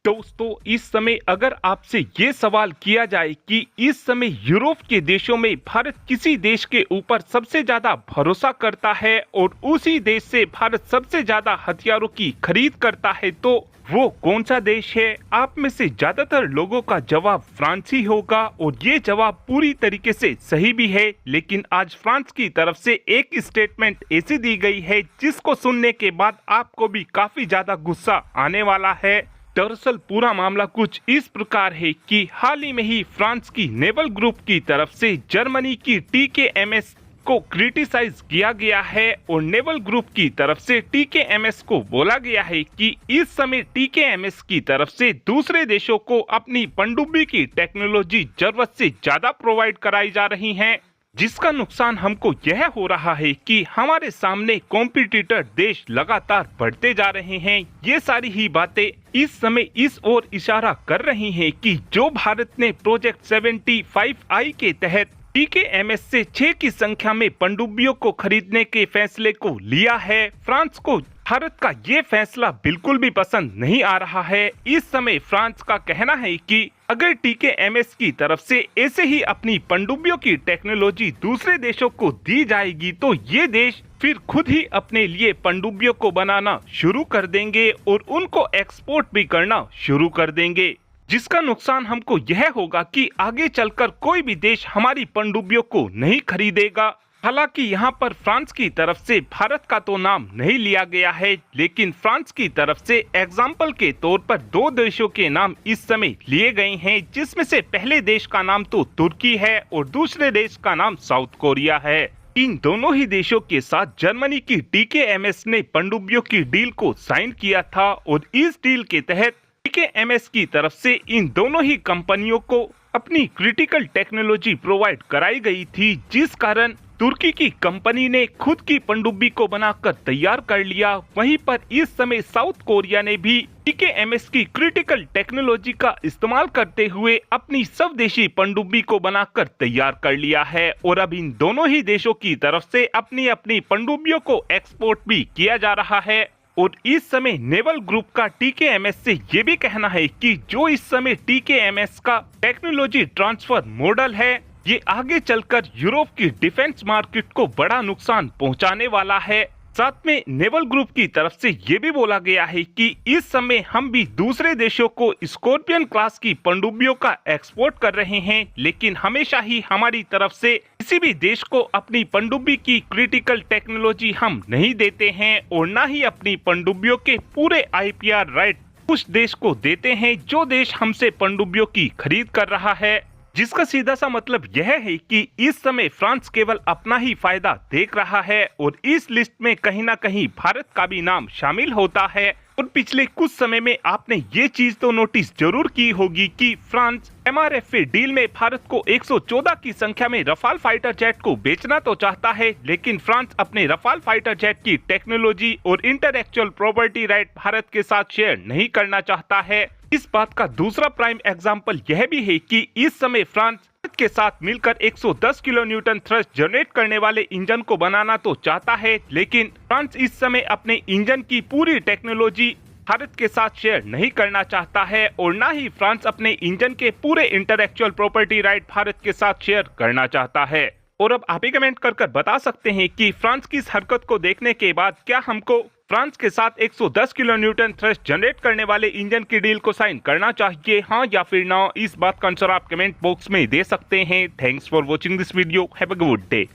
दोस्तों, इस समय अगर आपसे ये सवाल किया जाए कि इस समय यूरोप के देशों में भारत किसी देश के ऊपर सबसे ज्यादा भरोसा करता है और उसी देश से भारत सबसे ज्यादा हथियारों की खरीद करता है, तो वो कौन सा देश है? आप में से ज्यादातर लोगों का जवाब फ्रांस ही होगा और ये जवाब पूरी तरीके से सही भी है। लेकिन आज फ्रांस की तरफ से एक स्टेटमेंट ऐसी दी गई है जिसको सुनने के बाद आपको भी काफी ज्यादा गुस्सा आने वाला है। दरअसल पूरा मामला कुछ इस प्रकार है कि हाल ही में ही फ्रांस की नेवल ग्रुप की तरफ से जर्मनी की टीकेएमएस को क्रिटिसाइज किया गया है और नेवल ग्रुप की तरफ से टीकेएमएस को बोला गया है कि इस समय टीकेएमएस की तरफ से दूसरे देशों को अपनी पनडुब्बी की टेक्नोलॉजी जरूरत से ज्यादा प्रोवाइड कराई जा रही है, जिसका नुकसान हमको यह हो रहा है कि हमारे सामने कॉम्पिटिटर देश लगातार बढ़ते जा रहे हैं। ये सारी ही बातें इस समय इस ओर इशारा कर रही हैं कि जो भारत ने प्रोजेक्ट 75I के तहत टीकेएमएस से 6 की संख्या में पनडुब्बियों को खरीदने के फैसले को लिया है, फ्रांस को भारत का ये फैसला बिल्कुल भी पसंद नहीं आ रहा है। इस समय फ्रांस का कहना है कि अगर टीकेएमएस की तरफ से ऐसे ही अपनी पनडुब्बियों की टेक्नोलॉजी दूसरे देशों को दी जाएगी तो ये देश फिर खुद ही अपने लिए पनडुब्बियों को बनाना शुरू कर देंगे और उनको एक्सपोर्ट भी करना शुरू कर देंगे, जिसका नुकसान हमको यह होगा कि आगे चलकर कोई भी देश हमारी पनडुब्बियों को नहीं खरीदेगा। हालांकि यहाँ पर फ्रांस की तरफ से भारत का तो नाम नहीं लिया गया है, लेकिन फ्रांस की तरफ से एग्जाम्पल के तौर पर 2 देशों के नाम इस समय लिए गए हैं, जिसमें से पहले देश का नाम तो तुर्की है और दूसरे देश का नाम साउथ कोरिया है। इन दोनों ही देशों के साथ जर्मनी की टीकेएमएस ने पनडुब्बियों की डील को साइन किया था और इस डील के तहत टीकेएमएस की तरफ से इन दोनों ही कंपनियों को अपनी क्रिटिकल टेक्नोलॉजी प्रोवाइड कराई गई थी, जिस कारण तुर्की की कंपनी ने खुद की पनडुब्बी को बनाकर तैयार कर लिया। वहीं पर इस समय साउथ कोरिया ने भी टीकेएमएस की क्रिटिकल टेक्नोलॉजी का इस्तेमाल करते हुए अपनी स्वदेशी पनडुब्बी को बनाकर तैयार कर लिया है और अब इन दोनों ही देशों की तरफ से अपनी अपनी पनडुब्बियों को एक्सपोर्ट भी किया जा रहा है। और इस समय नेवल ग्रुप का टीकेएमएस से ये भी कहना है कि जो इस समय टीकेएमएस का टेक्नोलॉजी ट्रांसफर मॉडल है, ये आगे चलकर यूरोप की डिफेंस मार्केट को बड़ा नुकसान पहुंचाने वाला है। साथ में नेवल ग्रुप की तरफ से ये भी बोला गया है कि इस समय हम भी दूसरे देशों को स्कॉर्पियन क्लास की पनडुब्बियों का एक्सपोर्ट कर रहे हैं, लेकिन हमेशा ही हमारी तरफ से किसी भी देश को अपनी पनडुब्बी की क्रिटिकल टेक्नोलॉजी हम नहीं देते हैं और न ही अपनी पनडुब्बियों के पूरे आईपीआर राइट उस देश को देते हैं जो देश हमसे पनडुब्बियों की खरीद कर रहा है, जिसका सीधा सा मतलब यह है कि इस समय फ्रांस केवल अपना ही फायदा देख रहा है और इस लिस्ट में कहीं ना कहीं भारत का भी नाम शामिल होता है। और पिछले कुछ समय में आपने ये चीज तो नोटिस जरूर की होगी कि फ्रांस एमआरएफए डील में भारत को 114 की संख्या में रफाल फाइटर जेट को बेचना तो चाहता है, लेकिन फ्रांस अपने रफाल फाइटर जेट की टेक्नोलॉजी और इंटेलेक्चुअल प्रॉपर्टी राइट भारत के साथ शेयर नहीं करना चाहता है। इस बात का दूसरा प्राइम एग्जाम्पल यह भी है कि इस समय फ्रांस के साथ मिलकर 110 किलो न्यूटन थ्रस्ट जनरेट करने वाले इंजन को बनाना तो चाहता है, लेकिन फ्रांस इस समय अपने इंजन की पूरी टेक्नोलॉजी भारत के साथ शेयर नहीं करना चाहता है और न ही फ्रांस अपने इंजन के पूरे इंटेलेक्चुअल प्रॉपर्टी राइट भारत के साथ शेयर करना चाहता है। और अब आप ही कमेंट कर बता सकते हैं कि फ्रांस की इस हरकत को देखने के बाद क्या हमको फ्रांस के साथ 110 किलो न्यूटन थ्रस्ट जनरेट करने वाले इंजन की डील को साइन करना चाहिए, हाँ या फिर ना? इस बात का आंसर आप कमेंट बॉक्स में दे सकते हैं। Thanks for watching this video, have a good day.